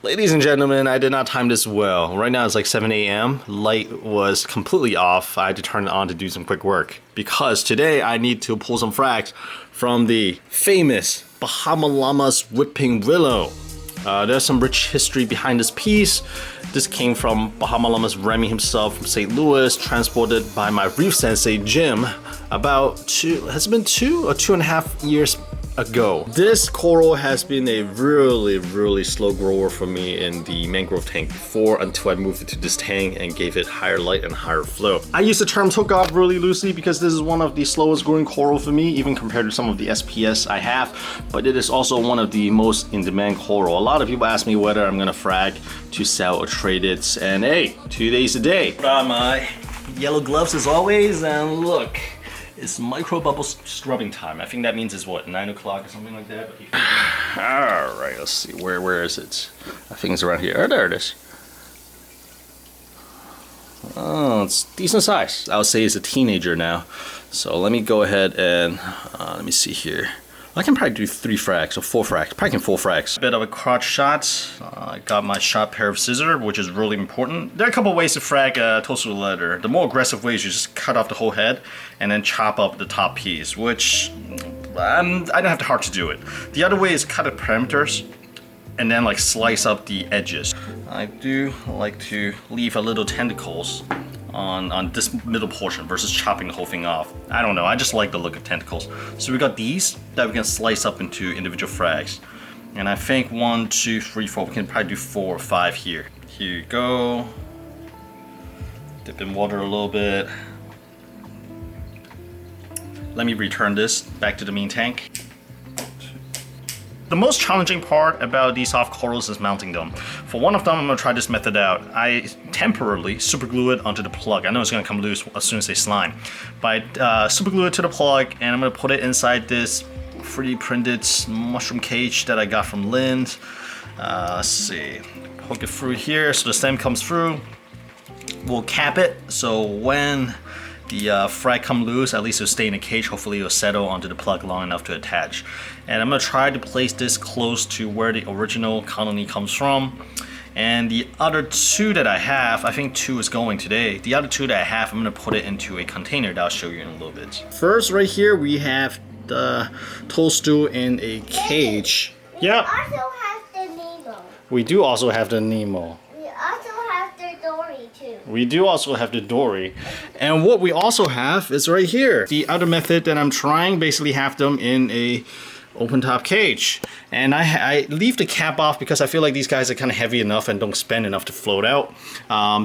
Ladies and gentlemen, I did not time this well. Right now it's like 7 a.m. Light was completely off. I had to turn it on to do some quick work because today I need to pull some frags from the famous Bahamallama Weeping Willow. There's some rich history behind this piece. This came from Bahamallama's Remy himself from St. Louis, transported by my reef sensei Jim about 2 or 2.5 years ago. This coral has been a really slow grower for me in the mangrove tank before, until I moved it to this tank and gave it higher light and higher flow. I use the term hook up really loosely because this is one of the slowest growing coral for me, even compared to some of the SPS I have, but it is also one of the most in demand coral. A lot of people ask me whether I'm gonna frag to sell or trade it, and hey, 2 days a day. Put on my yellow gloves as always, and look. It's micro bubble scrubbing time. I think that means it's what, 9 o'clock or something like that? All right, let's see. Where is it? I think it's around here. Oh, there it is. Oh, it's decent size. I would say it's a teenager now. So let me go ahead and let me see here. I can probably do 3 frags or 4 frags. Probably can 4 frags. A bit of a crotch shot. I got my sharp pair of scissors, which is really important. There are a couple ways to frag toadstool leather. The more aggressive way is you just cut off the whole head and then chop up the top piece, which I don't have the heart to do it. The other way is cut the perimeters and then like slice up the edges. I do like to leave a little tentacles on this middle portion versus chopping the whole thing off. I don't know, I just like the look of tentacles. So we got these that we can slice up into individual frags. And I think 1, 2, 3, 4, we can probably do 4 or 5 here. Here you go. Dip in water a little bit. Let me return this back to the main tank. The most challenging part about these soft corals is mounting them. For one of them, I'm gonna try this method out. I temporarily super glue it onto the plug. I know it's gonna come loose as soon as they slime. But I super glue it to the plug, and I'm gonna put it inside this 3D printed mushroom cage that I got from Glen. Let's see, hook it through here so the stem comes through. We'll cap it, so when the frag come loose, at least it'll stay in the cage. Hopefully it'll settle onto the plug long enough to attach. And I'm gonna try to place this close to where the original colony comes from. And the other 2 that I have, I think 2 is going today. The other 2 that I have, I'm gonna put it into a container that I'll show you in a little bit. First, right here, we have the toadstool in a cage. Yeah. We also have the Nemo. We do also have the Nemo. We do also have the dory. And what we also have is right here. The other method that I'm trying, basically have them in a open top cage. And I leave the cap off because I feel like these guys are kind of heavy enough and don't spend enough to float out.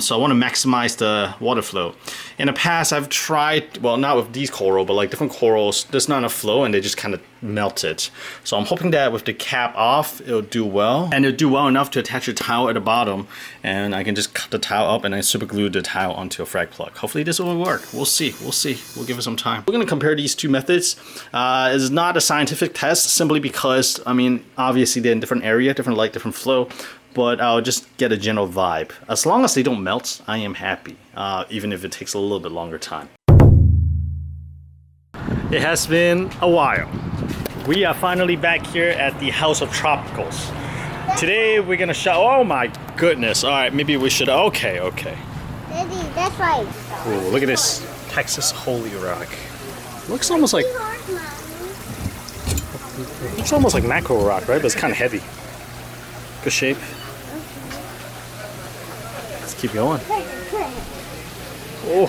So I want to maximize the water flow. In the past, I've tried, well, not with these coral, but like different corals, there's not enough flow and they just kind of melt it. So I'm hoping that with the cap off, it'll do well. And it'll do well enough to attach a towel at the bottom. And I can just cut the towel up and then super glue the towel onto a frag plug. Hopefully this will work. We'll see. We'll give it some time. We're going to compare these 2 methods. It's not a scientific test simply because, I mean, obviously they're in different area, different light, different flow. But I'll just get a general vibe. As long as they don't melt, I am happy, even if it takes a little bit longer time. It has been a while. We are finally back here at the House of Tropicals. Today we're gonna show, oh my goodness. All right, maybe we should, okay. Daddy, that's right. Ooh, look at this Texas Holy Rock. Looks almost like, it's almost like mackerel rock, right? But it's kind of heavy. Good shape. Let's keep going. Oh,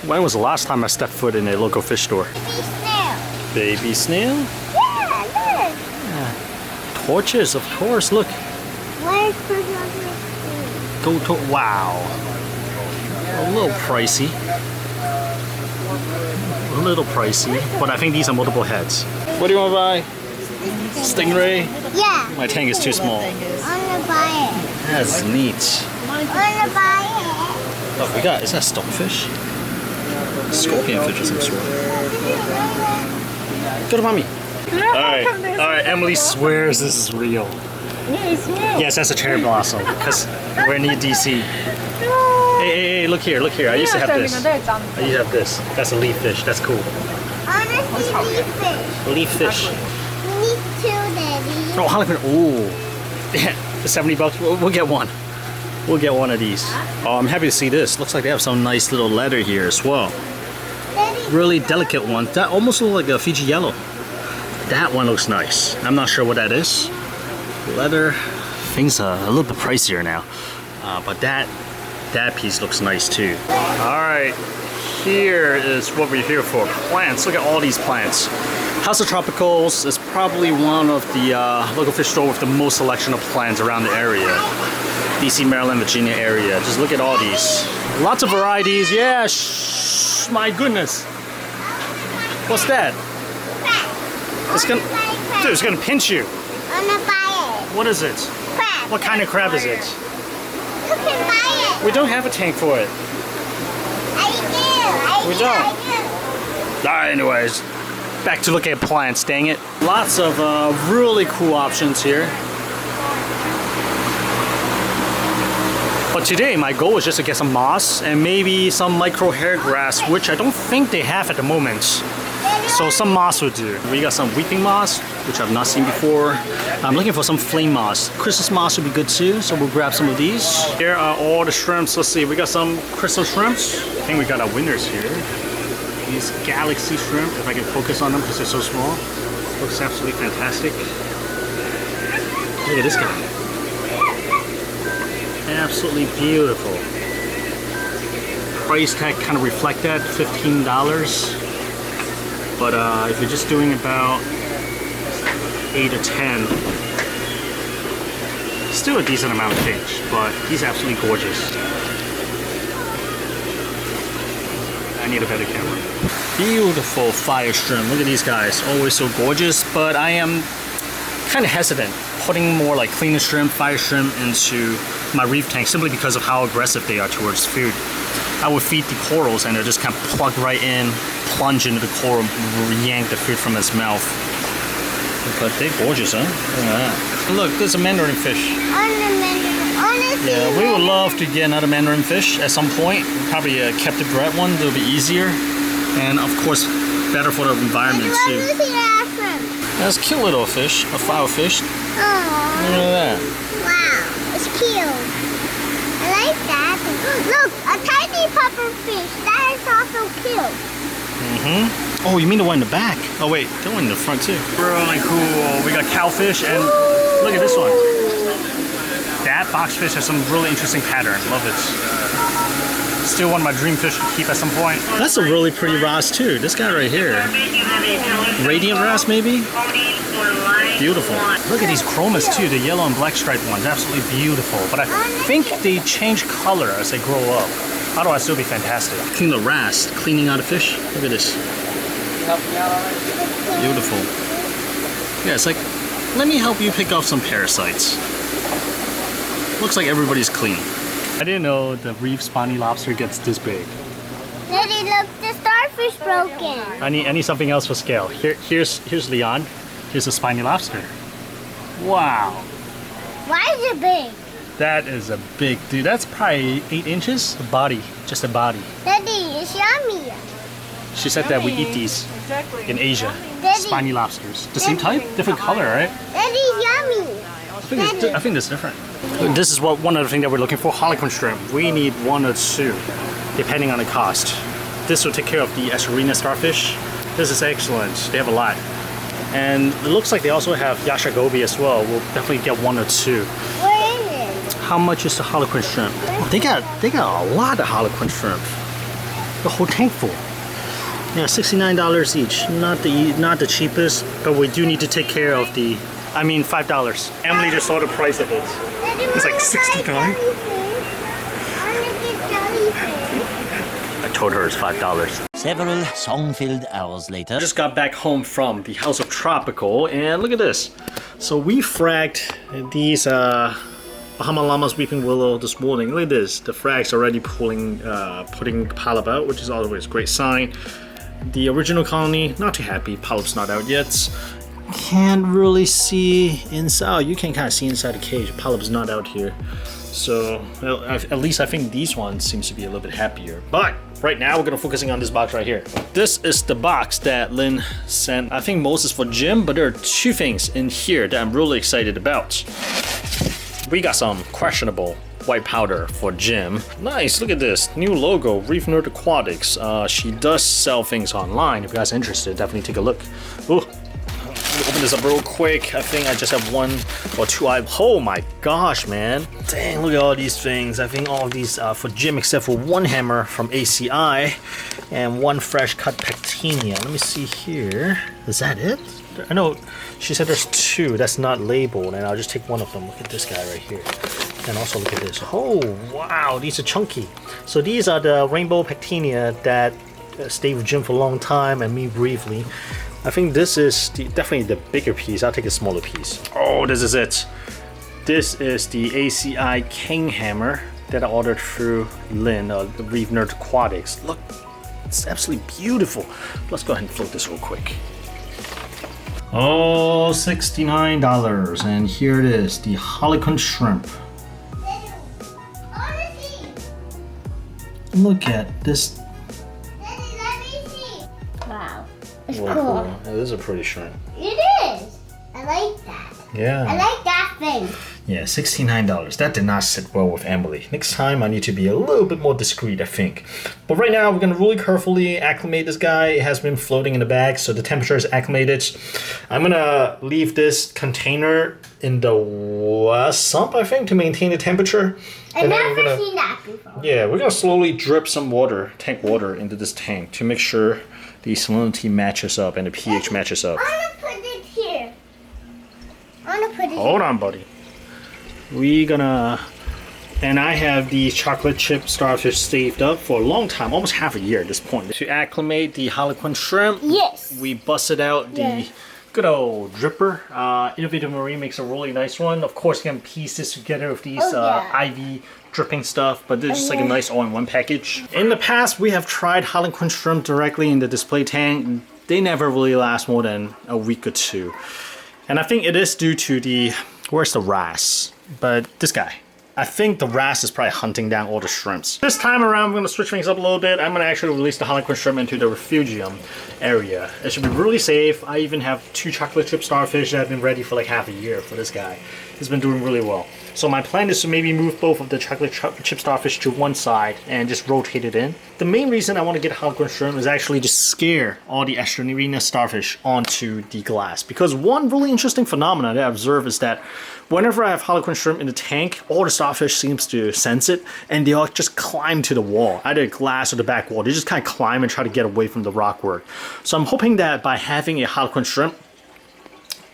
when was the last time I stepped foot in a local fish store? Baby snail. Baby snail? Yeah, look. Yeah. Torches, of course, look. Where's the Go to, wow. A little pricey. A little pricey, but I think these are multiple heads. What do you want to buy? Stingray? Yeah. My tank is too small. I'm gonna buy it. That's neat. I'm gonna buy it. Oh, we got, is that stonefish? Scorpion fish of some sort. Go to mommy. Alright, Emily swears this is real. Yes, that's a cherry blossom, because we're near DC. Hey, look here. I used to have this. I used to have this. That's a leaf fish, that's cool. Honestly, leaf fish. Leaf fish. Me too, Daddy. Oh, harlequin, ooh. For 70 bucks, we'll get one. We'll get one of these. Oh, I'm happy to see this. Looks like they have some nice little leather here as well. Really delicate one. That almost looks like a Fiji yellow. That one looks nice. I'm not sure what that is. Leather. Things are a little bit pricier now. But that piece looks nice too. Alright, here is what we're here for. Plants. Look at all these plants. House of Tropicals is probably one of the local fish store with the most selection of plants around the area. DC, Maryland, Virginia area. Just look at all these. Lots of varieties. Yeah, my goodness. What's that? It's gonna pinch you. I'm gonna buy it. What is it? Crab. What kind of crab is it? You can buy it. We don't have a tank for it. We don't. Alright, anyways. Back to looking at plants, dang it. Lots of really cool options here. But today, my goal is just to get some moss and maybe some micro hair grass, which I don't think they have at the moment. So some moss would do. We got some weeping moss, which I've not seen before. I'm looking for some flame moss. Christmas moss would be good too, so we'll grab some of these. Here are all the shrimps. Let's see, we got some crystal shrimps. I think we got our winners here. These galaxy shrimp, if I can focus on them because they're so small. Looks absolutely fantastic. Look at this guy. Absolutely beautiful. Price tag kind of reflect that, $15. But if you're just doing about 8 or 10, still a decent amount of fish, but he's absolutely gorgeous. I need a better camera. Beautiful fire shrimp. Look at these guys, always so gorgeous, but I am kind of hesitant putting more like cleaner shrimp, fire shrimp into my reef tank simply because of how aggressive they are towards food. I would feed the corals and they'll just kind of plug right in, plunge into the coral, yank the food from its mouth. But they're gorgeous, huh? Look at that. Look, there's a mandarin fish. Yeah, we would love to get another mandarin fish at some point. Probably a captive bred one, it'll be easier. And of course, better for the environment too. That's a cute little fish, a flower fish. Look at that. Wow, it's cute. I like that. Look, a tiny puffer fish. That is also cute. Oh, you mean the one in the back? Oh wait, the one in the front too. Really cool. We got cowfish and look at this one. That boxfish has some really interesting pattern. Love it. Still one of my dream fish to keep at some point. That's a really pretty wrasse too. This guy right here. Radiant wrasse maybe? Beautiful. Look at these chromas too, the yellow and black striped ones. Absolutely beautiful. But I think they change color as they grow up. Otherwise it'll be fantastic. Clean the wrasse, cleaning out a fish. Look at this. Beautiful. Yeah, it's like, let me help you pick off some parasites. Looks like everybody's clean. I didn't know the reef spiny lobster gets this big. Daddy, look, the starfish broken. I need something else for scale. Here's Leon. Here's a spiny lobster. Wow. Why is it big? That is a big dude. That's probably 8 inches. The body, just a body. Daddy, it's yummy. She said that we eat these in Asia. Daddy. Spiny lobsters. The same type, different color, right? Daddy, yummy. I think that's different. This is one of the things that we're looking for, harlequin shrimp. We need 1 or 2, depending on the cost. This will take care of the Asterina Starfish. This is excellent. They have a lot. And it looks like they also have yasha goby as well. We'll definitely get 1 or 2. Where is it? How much is the harlequin shrimp? Oh, they got a lot of harlequin shrimp. The whole tank full. Yeah, $69 each. Not the cheapest, but we do need to take care of the. I mean, $5. Emily just saw the price of it. Daddy, It's like 69. I told her it's $5. Several song-filled hours later. I just got back home from the House of Tropical, and look at this. So we fragged these Bahamallama Weeping Willow this morning. Look at this. The frag's already putting polyp out, which is always a great sign. The original colony, not too happy. Polyp's not out yet. Can't really see inside. You can kind of see inside the cage. Polyp's not out here. So, well, at least I think these ones seems to be a little bit happier. But right now we're gonna focusing on this box right here. This is the box that Lynn sent. I think most is for Jim, but there are 2 things in here that I'm really excited about. We got some questionable white powder for Jim. Nice, look at this. New logo, Reef Nerd Aquatics. She does sell things online. If you guys are interested, definitely take a look. Ooh. Open this up real quick. I think I just have 1 or 2 items. Oh my gosh, man. Dang, look at all these things. I think all of these for Jim except for 1 hammer from ACI and 1 fresh cut Pectinia. Let me see here. Is that it? I know she said there's 2 that's not labeled, and I'll just take 1 of them. Look at this guy right here. And also look at this. Oh, wow, these are chunky. So these are the rainbow Pectinia that stayed with Jim for a long time and me briefly. I think this is definitely the bigger piece. I'll take a smaller piece. Oh, this is it. This is the ACI King Hammer that I ordered through Glen, the Reef Nerd Aquatics. Look, it's absolutely beautiful. Let's go ahead and float this real quick. Oh, $69. And here it is, the Harlequin Shrimp. Look at this. Wow. It's Well, cool. It is a pretty shrimp. It is. I like that. Yeah. I like that thing. Yeah, $69. That did not sit well with Emily. Next time I need to be a little bit more discreet, I think. But right now we're gonna really carefully acclimate this guy. It has been floating in the bag, so the temperature is acclimated. I'm gonna leave this container in the sump, I think, to maintain the temperature. I've And then never seen that before. yeah, we're gonna slowly drip some water, tank water, into this tank to make sure the salinity matches up and the pH matches up. I want to put it here. I want to put it Hold on, buddy. And I have the chocolate chip starfish saved up for a long time, almost half a year at this point. To acclimate the Harlequin shrimp, Yes. we busted out the Yeah. good old dripper. Innovative Marine makes a really nice one. Of course, you can piece this together with these IV dripping stuff, but this is just like a nice all-in-one package. In the past, we have tried Harlequin shrimp directly in the display tank. They never really last more than a week or 2. And I think it is due to where's the wrasse? But this guy. I think the wrasse is probably hunting down all the shrimps. This time around, we're gonna switch things up a little bit. I'm gonna actually release the Harlequin shrimp into the refugium area. It should be really safe. I even have 2 chocolate chip starfish that have been ready for like half a year for this guy. He's been doing really well. So my plan is to maybe move both of the chocolate chip starfish to one side and just rotate it in. The main reason I want to get Harlequin shrimp is actually to scare all the Asterina Starfish onto the glass. Because one really interesting phenomenon that I observe is that whenever I have Harlequin shrimp in the tank, all the starfish seems to sense it and they all just climb to the wall, either the glass or the back wall. They just kind of climb and try to get away from the rock work. So I'm hoping that by having a Harlequin shrimp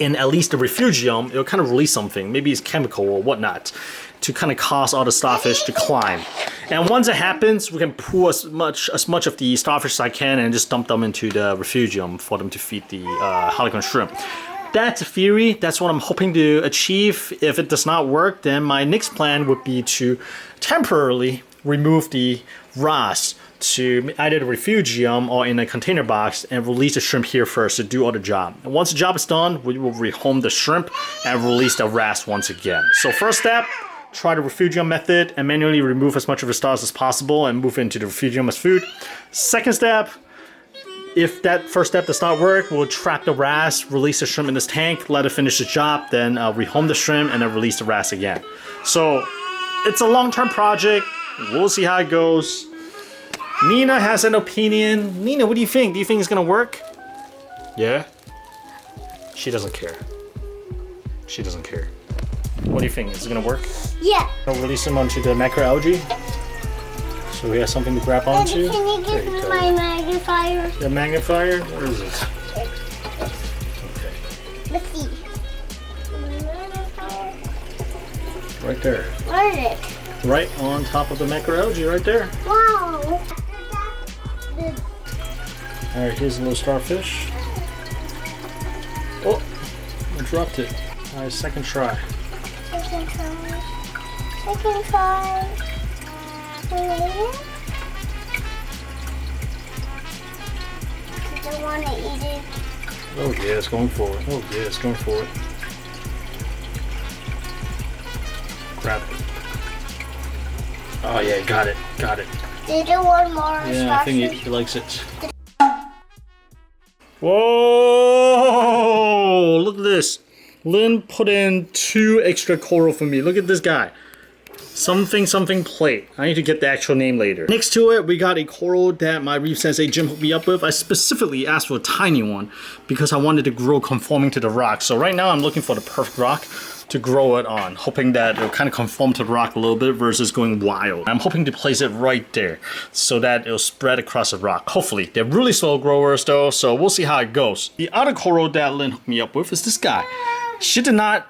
in at least the refugium, it'll kind of release something, maybe it's chemical or whatnot, to kind of cause all the starfish to climb. And once it happens, we can pull as much of the starfish as I can and just dump them into the refugium for them to feed the Harlequin shrimp. That's a theory. That's what I'm hoping to achieve. If it does not work, then my next plan would be to temporarily remove the wrasse to either the refugium or in a container box and release the shrimp here first to do all the job. And once the job is done, we will rehome the shrimp and release the wrasse once again. So first step, try the refugium method and manually remove as much of the stars as possible and move into the refugium as food. Second step, if that first step does not work, we'll trap the wrasse, release the shrimp in this tank, let it finish the job, then rehome the shrimp and then release the wrasse again. So it's a long-term project. We'll see how it goes. Nina has an opinion. Nina, what do you think? Do you think it's gonna work? Yeah? She doesn't care. She doesn't care. What do you think? Is it gonna work? Yeah. I'll release them onto the macroalgae. So we have something to grab onto. Can you There give you me go. my magnifier? The magnifier? Where is it? Okay. Let's see. Magnifier. Right there. Where is it? Right on top of the macroalgae, right there. Wow. Alright, here's a little starfish. Oh, I dropped it. Alright, second try. Second try. Second try. I want to eat it. Oh yeah, it's going for it. Oh yeah, it's going for it. Grab it. Oh yeah, got it. Got it. Did you want more Yeah, I think starfish? he likes it. Whoa! Look at this. Lynn put in 2 extra coral for me. Look at this guy. Something plate. I need to get the actual name later. Next to it, we got a coral that my reef sensei Jim hooked me up with. I specifically asked for a tiny one because I wanted to grow conforming to the rock. So right now I'm looking for the perfect rock to grow it on, hoping that it'll kind of conform to the rock a little bit versus going wild. I'm hoping to place it right there so that it'll spread across the rock. Hopefully. They're really slow growers though, so we'll see how it goes. The other coral that Lynn hooked me up with is this guy. She did not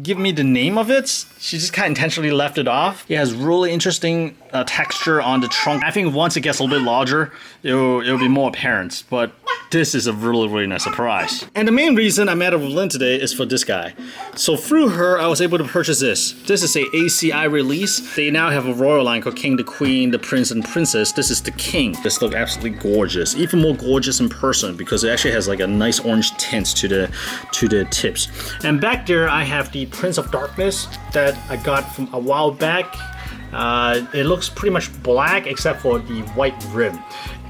give me the name of it. She just kind of intentionally left it off. It has really interesting texture on the trunk. I think once it gets a little bit larger, it'll be more apparent. But this is a really nice surprise. And the main reason I met up with Lynn today is for this guy. So through her, I was able to purchase this. This is a ACI release. They now have a royal line called King, the Queen, the Prince, and Princess. This is the King. This looks absolutely gorgeous. Even more gorgeous in person because it actually has like a nice orange tint to the tips. And back there, I have the Prince of Darkness that I got from a while back. It looks pretty much black except for the white rim.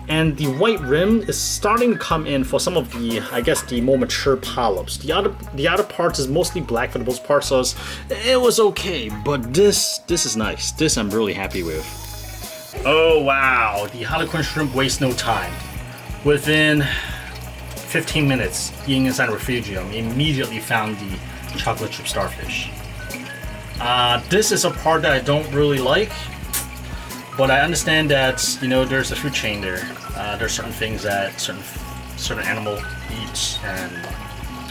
And the white rim is starting to come in for some of the, I guess, the more mature polyps. The other parts is mostly black for the most part, so it was okay. But this is nice. This I'm really happy with. Oh wow, the Harlequin Shrimp wastes no time. Within 15 minutes, being inside the refugium, immediately found the chocolate chip starfish. This is a part that I don't really like. But I understand that, you know, there's a food chain there. There's certain things that certain animal eats, and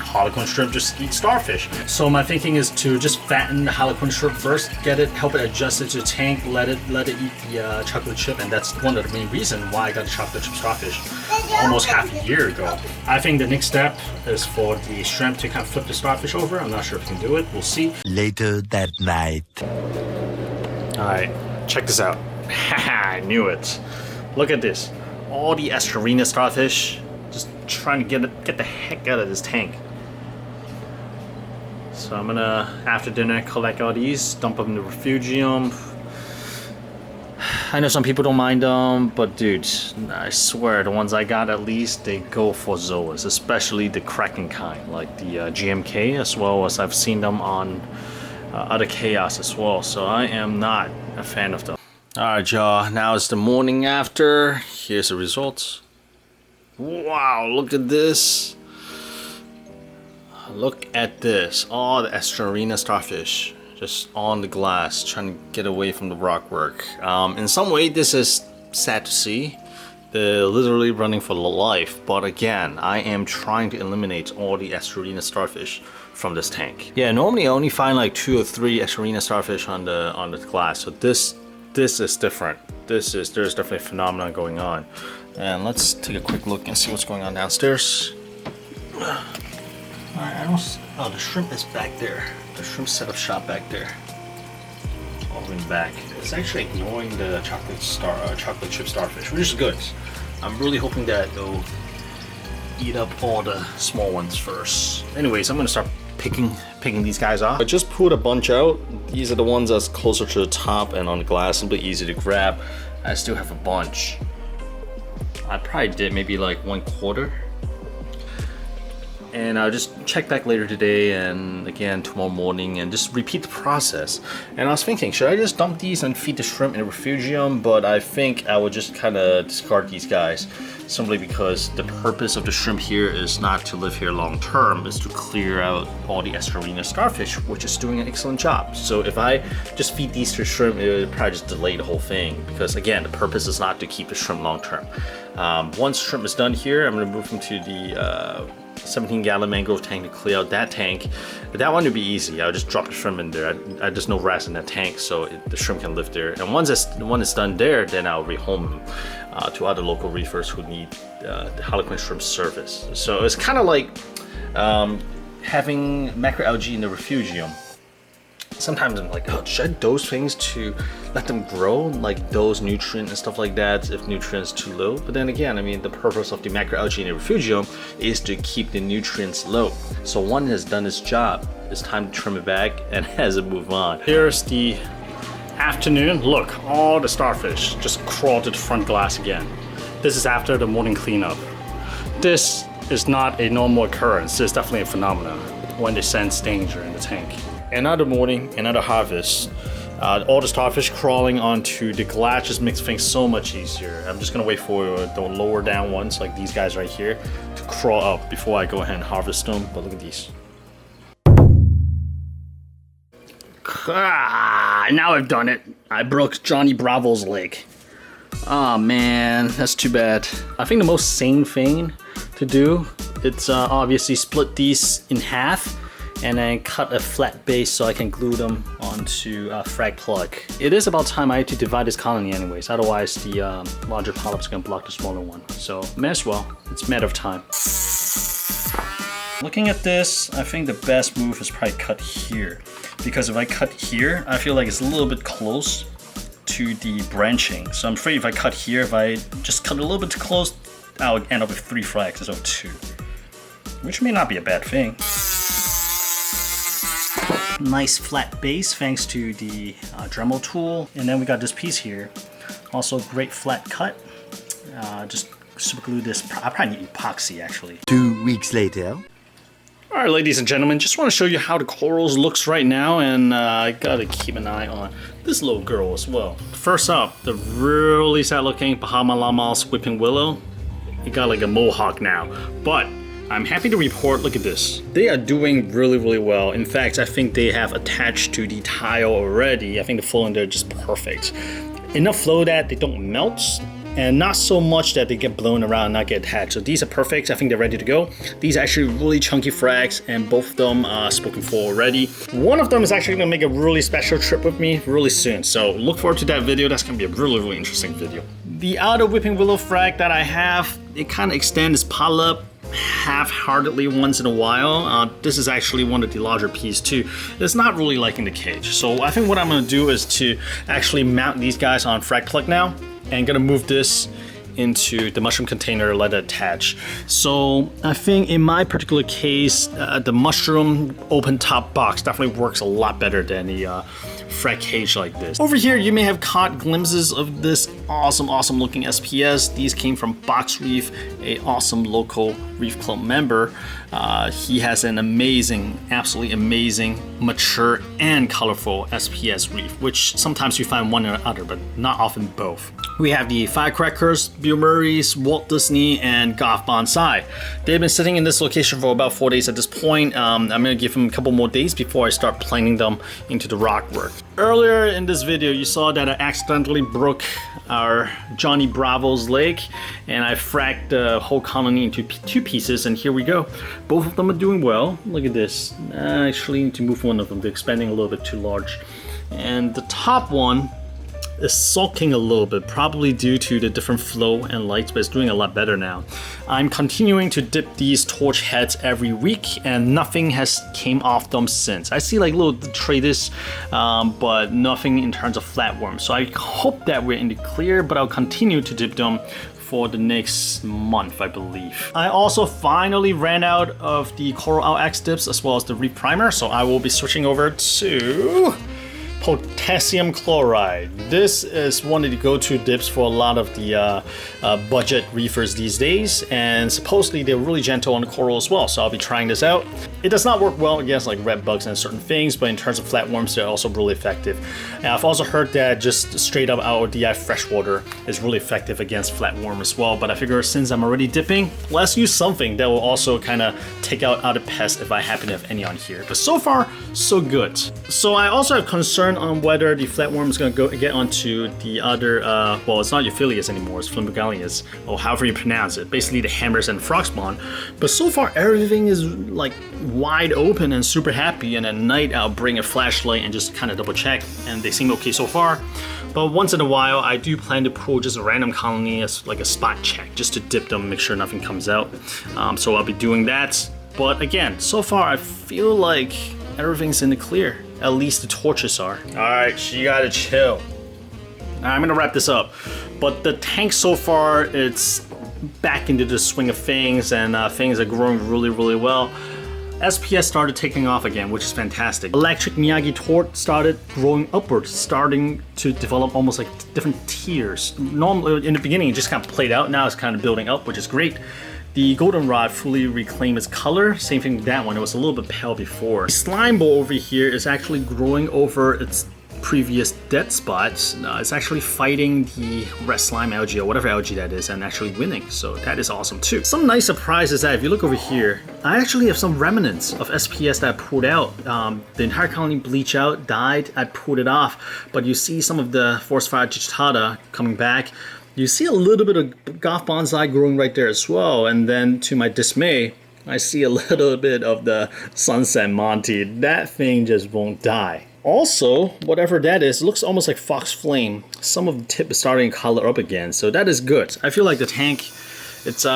Harlequin shrimp just eat starfish. So my thinking is to just fatten the Harlequin shrimp first, help it adjust it to the tank, let it eat the chocolate chip, and that's one of the main reasons why I got the chocolate chip starfish almost half a year ago. I think the next step is for the shrimp to kind of flip the starfish over. I'm not sure if we can do it. We'll see. Later that night. All right, check this out. I knew it. Look at this. All the Asterina starfish just trying to get the heck out of this tank. So I'm gonna, after dinner, collect all these, dump them in the refugium. I know some people don't mind them, but dude, I swear the ones I got, at least they go for zoas, especially the cracking kind, like the GMK, as well as I've seen them on other chaos as well. So I am not a fan of them. Alright y'all, now it's the morning after. Here's the results. Wow, look at this. Look at this. All the Asterina starfish just on the glass, trying to get away from the rock work. In some way, this is sad to see. They're literally running for life. But again, I am trying to eliminate all the Asterina starfish from this tank. Yeah, normally I only find like 2 or 3 Asterina starfish on the glass. So this is different. There's definitely a phenomenon going on. And let's take a quick look and see what's going on downstairs. Alright, oh, the shrimp is back there. The shrimp set up shop back there. All the way back. It's actually ignoring the chocolate chip starfish, which is good. I'm really hoping that they'll eat up all the small ones first. Anyways, I'm gonna start picking these guys off. I just pulled a bunch out. These are the ones that's closer to the top and on the glass, simply easy to grab. I still have a bunch. I probably did maybe like 1/4. And I'll just check back later today and again tomorrow morning and just repeat the process. And I was thinking, should I just dump these and feed the shrimp in a refugium? But I think I would just kind of discard these guys simply because the purpose of the shrimp here is not to live here long term, is to clear out all the Asterina starfish, which is doing an excellent job. So if I just feed these to shrimp, it would probably just delay the whole thing because again, the purpose is not to keep the shrimp long term. Once shrimp is done here, I'm going to move them to the 17-gallon mangrove tank to clear out that tank. That one would be easy. I'll just drop the shrimp in there. There's no rats in that tank, so the shrimp can live there. And once it's done there, then I'll rehome them to other local reefers who need the Harlequin shrimp service. So it's kind of like having macroalgae in the refugium. Sometimes I'm like, oh, should I dose things to let them grow, like dose nutrient and stuff like that if nutrients too low? But then again, I mean, the purpose of the macroalgae in the refugium is to keep the nutrients low. So one has done its job. It's time to trim it back and has it move on. Here's the afternoon. Look, all the starfish just crawled to the front glass again. This is after the morning cleanup. This is not a normal occurrence. It's definitely a phenomenon. when they sense danger in the tank. Another morning, another harvest. All the starfish crawling onto the glass just makes things so much easier. I'm just gonna wait for the lower down ones, like these guys right here, to crawl up before I go ahead and harvest them. But look at these. Now I've done it. I broke Johnny Bravo's leg. Oh man, that's too bad. I think the most sane thing to do, it's obviously split these in half and then cut a flat base so I can glue them onto a frag plug. It is about time I had to divide this colony anyways, otherwise the larger polyps are gonna block the smaller one. So may as well, it's a matter of time. Looking at this, I think the best move is probably cut here. Because if I cut here, I feel like it's a little bit close to the branching. So I'm afraid if I cut here, if I just cut a little bit too close, I'll end up with 3 frags instead of 2. Which may not be a bad thing. Nice flat base thanks to the dremel tool. And then we got this piece here. Also great flat cut. Just super glue this. I probably need epoxy actually. 2 weeks later. Alright ladies and gentlemen, just want to show you how the corals looks right now, and I gotta keep an eye on this little girl as well. First up, the really sad looking Bahamallama Weeping Willow. It got like a mohawk now, but I'm happy to report, look at this. They are doing really well. In fact, I think they have attached to the tile already. I think the flow in there is just perfect. Enough flow that they don't melt, and not so much that they get blown around and not get attached. So these are perfect. I think they're ready to go. These are actually really chunky frags, and both of them are spoken for already. One of them is actually gonna make a really special trip with me really soon. So look forward to that video. That's gonna be a really interesting video. The outer Weeping Willow frag that I have, it kind of extends its polyp half-heartedly once in a while. This is actually one of the larger pieces too. It's not really like in the cage. So I think what I'm gonna do is to actually mount these guys on frag plug now, and gonna move this into the mushroom container, let it attach. So I think in my particular case, the mushroom open top box definitely works a lot better than the frag cage like this. Over here, you may have caught glimpses of this awesome looking SPS. These came from Box Reef, a awesome local Reef Club member. He has an amazing, absolutely amazing, mature and colorful SPS reef, which sometimes you find one or the other, but not often both. We have the Firecrackers, Bill Murray's, Walt Disney, and Goth Bonsai. They've been sitting in this location for about 4 days at this point. I'm gonna give them a couple more days before I start planting them into the rock work. Earlier in this video, you saw that I accidentally broke our Johnny Bravo's leg, and I fragged the whole colony into 2 pieces, and here we go. Both of them are doing well. Look at this. I actually need to move one of them. They're expanding a little bit too large. And the top one is sulking a little bit, probably due to the different flow and lights, but it's doing a lot better now. I'm continuing to dip these torch heads every week, and nothing has came off them since. I see like little traders, but nothing in terms of flatworms. So I hope that we're in the clear, but I'll continue to dip them for the next month, I believe. I also finally ran out of the Coral X dips as well as the Reef Primer, so I will be switching over to potassium chloride. This is one of the go-to dips for a lot of the budget reefers these days, and supposedly they're really gentle on the coral as well, so I'll be trying this out. It does not work well against like red bugs and certain things, but in terms of flatworms, they're also really effective. And I've also heard that just straight up out of DI freshwater is really effective against flatworm as well, but I figure since I'm already dipping, let's use something that will also kind of take out other pests if I happen to have any on here. But so far, so good. So I also have concern on whether the flatworm is going to get onto the other, well, it's not Euphyllias anymore, it's Flimbogalias, or however you pronounce it, basically the hammers and frog spawn. But so far, everything is like wide open and super happy, and at night I'll bring a flashlight and just kind of double check, and they seem okay so far. But once in a while, I do plan to pull just a random colony as like a spot check, just to dip them, make sure nothing comes out. So I'll be doing that. But again, so far I feel like everything's in the clear. At least the torches are. All right, you gotta chill. I'm gonna wrap this up. But the tank so far, it's back into the swing of things, and things are growing really well. SPS started taking off again, which is fantastic. Electric Miyagi Tort started growing upwards, starting to develop almost like different tiers. Normally, in the beginning, it just kind of played out. Now it's kind of building up, which is great. The goldenrod fully reclaimed its color. Same thing with that one, it was a little bit pale before. The slime bowl over here is actually growing over its previous dead spots. It's actually fighting the red slime algae or whatever algae that is and actually winning, so that is awesome too. Some nice surprises that if you look over here, I actually have some remnants of SPS that I pulled out. The entire colony bleached out, died, I pulled it off, but you see some of the forest fire digitata coming back. You see a little bit of Goth bonsai growing right there as well, and then to my dismay, I see a little bit of the sunset Monty. That thing just won't die. Also, whatever that is, it looks almost like fox flame. Some of the tip is starting to color up again, so that is good. I feel like the tank, it's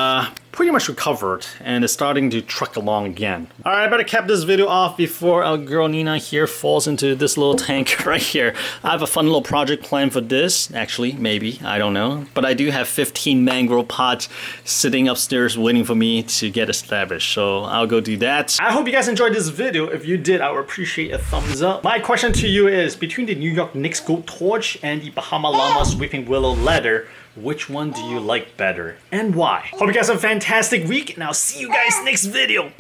pretty much recovered and it's starting to truck along again. All right, I better cap this video off before our girl Nina here falls into this little tank right here. I have a fun little project planned for this. Actually, maybe, I don't know. But I do have 15 mangrove pots sitting upstairs waiting for me to get established. So I'll go do that. I hope you guys enjoyed this video. If you did, I would appreciate a thumbs up. My question to you is, between the New York Knicks Gold Torch and the Bahamallama Weeping Willow leather, which one do you like better and why? Hope you guys have a fantastic week and I'll see you guys next video.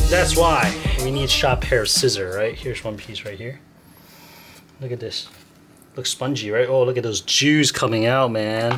That's why we need a sharp pair of scissors, right? Here's one piece right here. Look at this. Looks spongy, right? Oh, look at those juice coming out, man.